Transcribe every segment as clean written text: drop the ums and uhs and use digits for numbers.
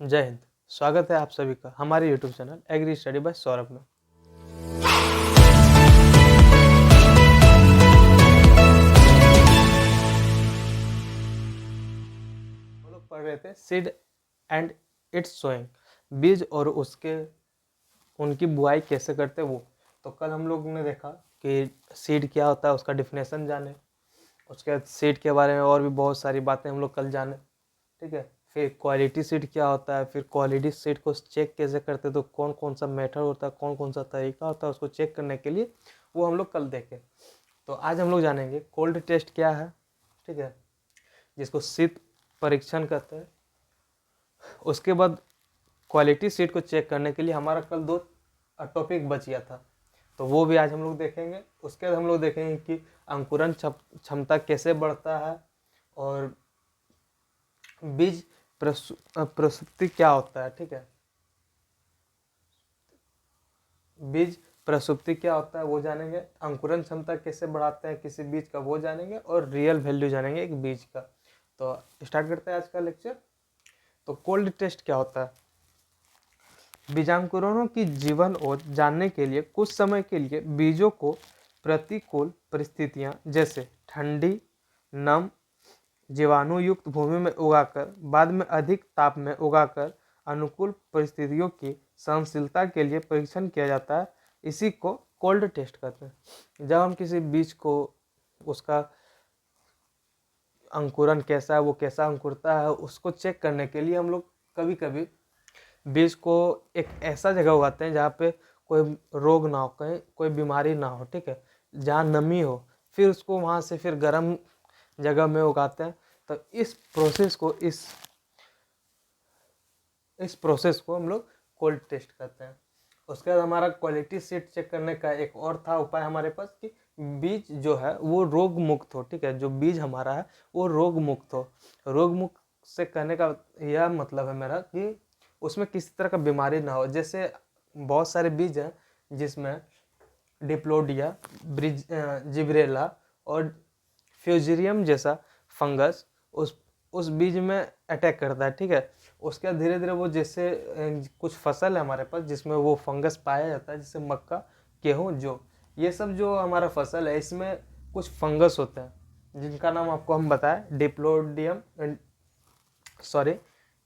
जय हिंद। स्वागत है आप सभी का हमारे YouTube channel agri study by Saurabh में। हम लोग पढ़ रहे थे सीड एंड इट्स सोइंग, बीज और उनकी बुआई कैसे करते वो। तो कल हम लोग ने देखा कि सीड क्या होता है, उसका डिफिनेशन जाने, उसके बाद सीड के बारे में और भी बहुत सारी बातें हम लोग कल जाने। ठीक है, फिर क्वालिटी सीड क्या होता है, फिर क्वालिटी सीड को चेक कैसे करते हैं, तो कौन कौन सा मेथड होता है, कौन कौन सा तरीका होता है उसको चेक करने के लिए, वो हम लोग कल देखें। तो आज हम लोग जानेंगे कोल्ड टेस्ट क्या है, ठीक है, जिसको शीत परीक्षण कहते हैं। उसके बाद क्वालिटी सीड को चेक करने के लिए हमारा कल दो टॉपिक बच गया था, तो वो भी आज हम लोग देखेंगे। उसके बाद हम लोग देखेंगे कि अंकुरन क्षमता कैसे बढ़ता है, और बीज प्रसुप्ति क्या होता है। ठीक है, बीज प्रसुप्ति क्या होता है वो जानेंगे, अंकुरन क्षमता कैसे बढ़ाते हैं किसी बीज का वो जानेंगे, और रियल वैल्यू जानेंगे एक बीज का। तो स्टार्ट करते हैं आज का लेक्चर। तो कोल्ड टेस्ट क्या होता है। बीजांकुरणों की जीवन और जानने के लिए कुछ समय के लिए बीजों को प्रतिकूल परिस्थितियां जैसे ठंडी, नम, जीवाणु युक्त भूमि में उगाकर बाद में अधिक ताप में उगाकर अनुकूल परिस्थितियों की सहनशीलता के लिए परीक्षण किया जाता है। इसी को कोल्ड टेस्ट कहते हैं। जब हम किसी बीज को उसका अंकुरन कैसा है, वो कैसा अंकुरता है, उसको चेक करने के लिए हम लोग कभी कभी बीज को एक ऐसा जगह उगाते हैं जहाँ पे कोई रोग ना हो, कहीं कोई बीमारी ना हो, ठीक है, जहाँ नमी हो, फिर उसको वहाँ से फिर गर्म जगह में उगाते हैं। तो इस प्रोसेस को हम लोग कोल्ड टेस्ट करते हैं। उसके बाद हमारा क्वालिटी सीड चेक करने का एक और था उपाय हमारे पास कि बीज जो है वो रोग मुक्त हो। ठीक है, जो बीज हमारा है वो रोग मुक्त हो। रोग मुक्त से कहने का यह मतलब है मेरा कि उसमें किसी तरह का बीमारी ना हो। जैसे बहुत सारे बीज हैं जिसमें डिप्लोडिया, जिब्रेला और फ्यूजेरियम जैसा फंगस उस बीज में अटैक करता है। ठीक है, उसके बाद धीरे धीरे वो जैसे कुछ फसल है हमारे पास जिसमें वो फंगस पाया जाता है, जैसे मक्का, गेहूँ, जो ये सब जो हमारा फसल है इसमें कुछ फंगस होते हैं जिनका नाम आपको हम बताएं,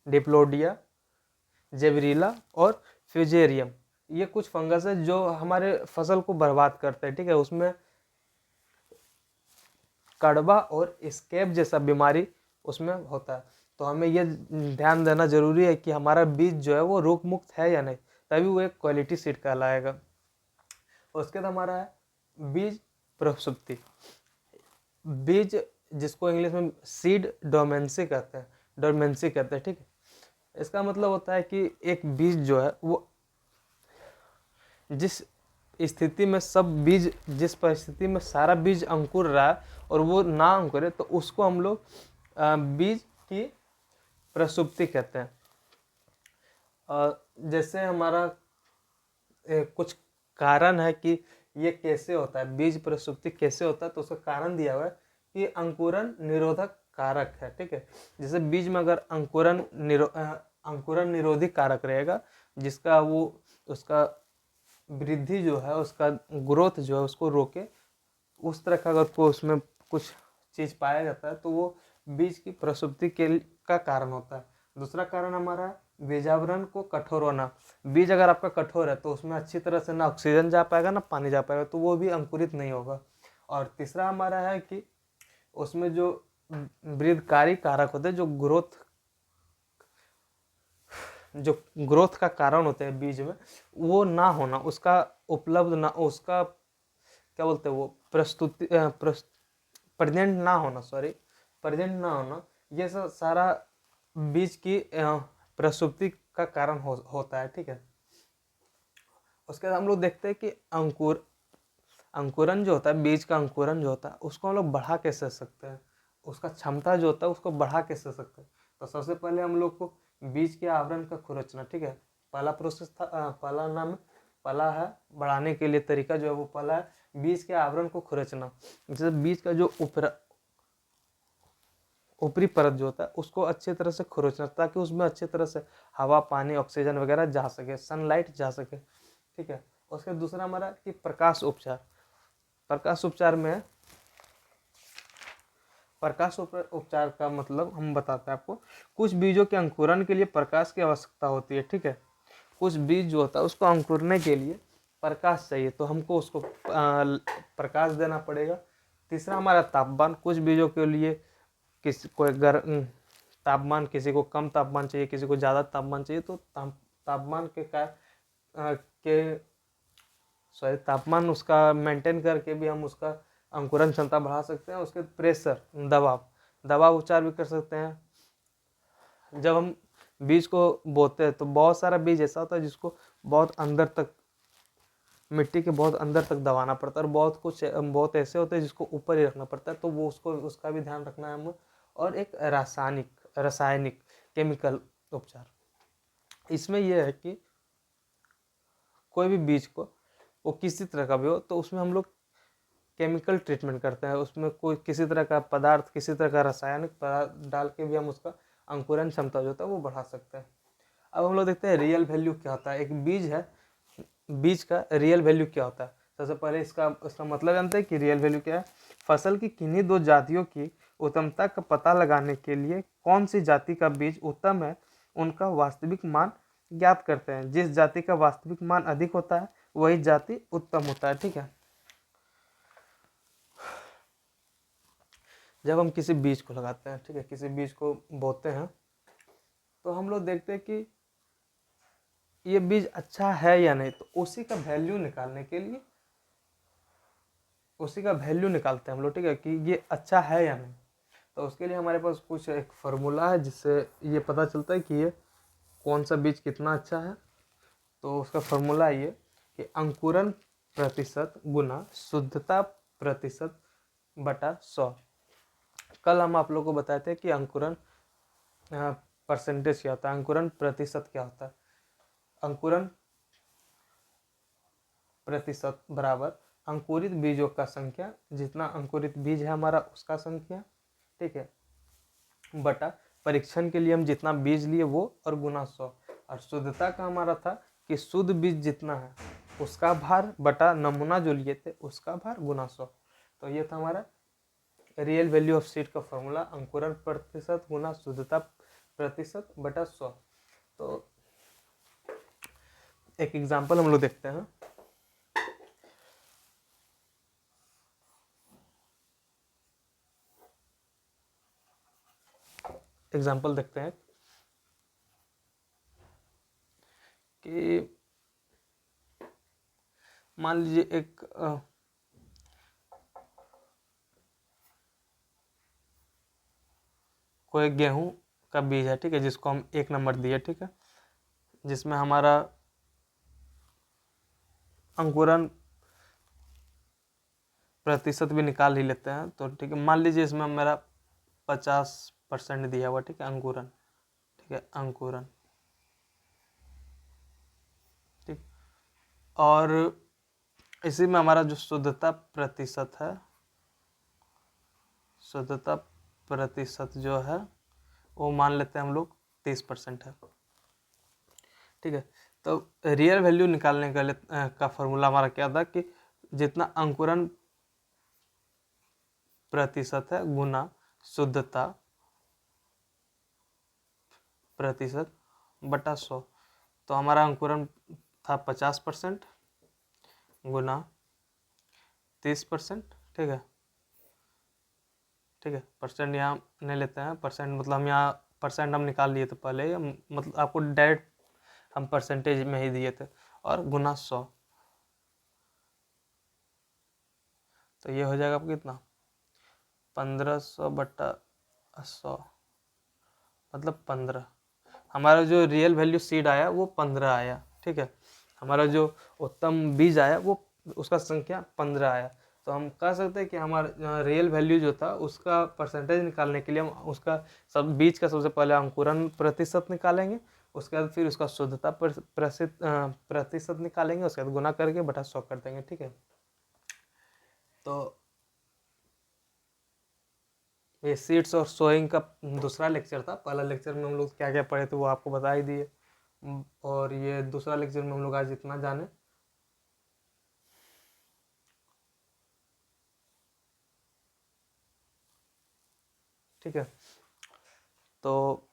डिप्लोडिया, जेबरीला और फ्यूजेरियम। ये कुछ फंगस है जो हमारे फसल को बर्बाद करते हैं। ठीक है, उसमें कड़वा और स्केब जैसा बीमारी उसमें होता है। तो हमें ये ध्यान देना जरूरी है कि हमारा बीज जो है वो रोग मुक्त है या नहीं, तभी वो एक क्वालिटी सीड कहलाएगा। उसके बाद हमारा है बीज प्रसुप्ति। बीज जिसको इंग्लिश में सीड डोमेंसी कहते हैं। ठीक है, इसका मतलब होता है कि एक बीज जो है वो जिस परिस्थिति में सारा बीज अंकुर रहा है और वो ना अंकुरे, तो उसको हम लोग बीज की प्रसुप्ति कहते हैं। जैसे हमारा कुछ कारण है कि ये कैसे होता है, बीज प्रसुप्ति कैसे होता है, तो उसका कारण दिया हुआ है कि अंकुरन निरोधक कारक है। ठीक है, जैसे बीज में अगर अंकुरन निरोधी कारक रहेगा, जिसका वो उसका वृद्धि जो है, उसका ग्रोथ जो है उसको रोके, उस तरह का अगर कोई उसमें कुछ चीज पाया जाता है तो वो बीज की प्रसुप्ति का कारण होता है। दूसरा कारण हमारा बीजावरण को कठोर होना। बीज अगर आपका कठोर है तो उसमें अच्छी तरह से ना ऑक्सीजन जा पाएगा ना पानी जा पाएगा, तो वो भी अंकुरित नहीं होगा। और तीसरा हमारा है कि उसमें जो वृद्धकारी कारक होते हैं, जो ग्रोथ का कारण होते हैं बीज में, वो ना होना, उसका उपलब्ध ना, उसका क्या बोलते हैं वो प्रेजेंट ना होना, प्रेजेंट ना होना, ये सब सारा बीज की प्रसुप्ति का कारण होता है। ठीक है, उसके बाद हम लोग देखते हैं कि अंकुरन जो होता है, बीज का अंकुरन जो होता है उसको हम लोग बढ़ा कैसे सकते हैं, उसका क्षमता जो होता है उसको बढ़ा कैसे सकते हैं। तो सबसे पहले हम लोग को बीज के आवरण का खुरचना। ठीक है, पहला प्रोसेस था, पहला है बढ़ाने के लिए तरीका जो है वो पहला है बीज के आवरण को खुरचना। जैसे बीज का जो ऊपरी परत जो होता है उसको अच्छी तरह से खुरचना, ताकि उसमें अच्छी तरह से हवा, पानी, ऑक्सीजन वगैरह जा सके, सनलाइट जा सके। ठीक है। उसके दूसरा हमारा कि प्रकाश उपचार। प्रकाश उपचार में, प्रकाश उपचार का मतलब हम बताते हैं आपको। कुछ बीजों के अंकुरण के लिए प्रकाश की आवश्यकता होती है। ठीक है। कुछ बीज जो होता है उसको अंकुरने के लिए प्रकाश चाहिए, तो हमको उसको प्रकाश देना पड़ेगा। तीसरा हमारा तापमान। कुछ बीजों के लिए किसी को तापमान, किसी को कम तापमान चाहिए, किसी को ज़्यादा तापमान चाहिए, तो तापमान के तापमान उसका मेंटेन करके भी हम उसका अंकुरण क्षमता बढ़ा सकते हैं। उसके प्रेशर, दबाव उपचार भी कर सकते हैं। जब हम बीज को बोते हैं तो बहुत सारा बीज ऐसा होता है जिसको बहुत अंदर तक, मिट्टी के बहुत अंदर तक दबाना पड़ता है, और बहुत ऐसे होते हैं जिसको ऊपर ही रखना पड़ता है, तो वो उसका भी ध्यान रखना है हमें। और एक रासायनिक केमिकल उपचार। इसमें यह है कि कोई भी बीज को, वो किसी तरह का भी हो, तो उसमें हम लोग केमिकल ट्रीटमेंट करते हैं। उसमें कोई किसी तरह का पदार्थ, किसी तरह का रासायनिक पदार्थ डाल के भी हम उसका अंकुरण क्षमता जो होता है वो बढ़ा सकते हैं। अब हम लोग देखते हैं रियल वैल्यू क्या होता है। एक बीज है, बीज का रियल वैल्यू क्या होता है। सबसे पहले इसका मतलब जानते हैं कि रियल वैल्यू क्या है। फसल की किन्हीं दो जातियों की उत्तमता का पता लगाने के लिए कौन सी जाति का बीज उत्तम है, उनका वास्तविक मान ज्ञात करते हैं। जिस जाति का वास्तविक मान अधिक होता है वही जाति उत्तम होता है। ठीक है। जब हम किसी बीज को लगाते हैं, ठीक है, किसी बीज को बोते हैं, तो हम लोग देखते हैं कि ये बीज अच्छा है या नहीं, तो उसी का वैल्यू निकालने के लिए, उसी का वैल्यू निकालते हैं हम लोग। ठीक है, कि ये अच्छा है या नहीं। तो उसके लिए हमारे पास कुछ एक फार्मूला है जिससे ये पता चलता है कि ये कौन सा बीज कितना अच्छा है। तो उसका फार्मूला ये कि अंकुरण प्रतिशत गुना शुद्धता प्रतिशत बटा 100। कल हम आप लोगों को बताए थे कि अंकुरण परसेंटेज क्या होता है, अंकुरण प्रतिशत क्या होता है। अंकुरण प्रतिशत बराबर अंकुरित बीजों का संख्या, जितना अंकुरित बीज है हमारा उसका संख्या, ठीक है, बटा परीक्षण के लिए हम जितना बीज लिए वो, और गुना 100। और शुद्धता का हमारा था कि शुद्ध बीज जितना है उसका भार बटा नमूना जो लिए थे उसका भार गुना 100। तो ये था हमारा रियल वैल्यू ऑफ सीड का फॉर्मूला, अंकुरण प्रतिशत गुना शुद्धता प्रतिशत बटा 100। तो एक एग्जांपल हम लोग देखते हैं। एग्जांपल देखते हैं कि मान लीजिए एक कोई गेहूं का बीज है, ठीक है, जिसको हम 1 नंबर दिए, ठीक है, जिसमें हमारा अंकुरण प्रतिशत भी निकाल ही लेते हैं। तो ठीक है, मान लीजिए इसमें मेरा 50% दिया हुआ, ठीक है, अंकुरण, ठीक है, अंकुरण, ठीक। और इसी में हमारा जो शुद्धता प्रतिशत है, शुद्धता प्रतिशत जो है वो मान लेते हैं हम लोग 30% है। ठीक है। तो रियल वैल्यू निकालने का फॉर्मूला हमारा क्या था कि जितना अंकुरण प्रतिशत है गुना शुद्धता प्रतिशत बटा 100। तो हमारा अंकुरण था 50% गुना 30%। ठीक है, ठीक है, परसेंट यहाँ नहीं लेते हैं, परसेंट मतलब हम यहाँ परसेंट हम निकाल लिए थे पहले ही, मतलब आपको डायरेक्ट हम परसेंटेज में ही दिए थे, और गुना 100। तो ये हो जाएगा आपको कितना, 1500 बटा 100, मतलब 15। हमारा जो रियल वैल्यू सीड आया वो 15 आया। ठीक है, हमारा जो उत्तम बीज आया वो उसका संख्या 15 आया। तो हम कह सकते हैं कि हमारा रियल वैल्यू जो था उसका परसेंटेज निकालने के लिए हम उसका बीज का सबसे पहले अंकुरण प्रतिशत निकालेंगे, उसके बाद फिर उसका शुद्धता प्रतिशत निकालेंगे, उसके बाद गुना करके बटा 100 कर देंगे। ठीक है, तो ये सीड्स और सोइंग का दूसरा लेक्चर था। पहला लेक्चर में हम लोग क्या क्या पढ़े थे वो आपको बता ही दिए, और ये दूसरा लेक्चर में हम लोग आज इतना जाने। ठीक है, तो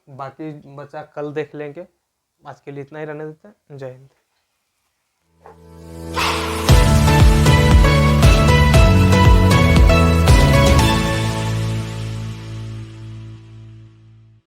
बाकी बचा कल देख लेंगे। आज के लिए इतना ही रहने देते हैं। जय हिंद।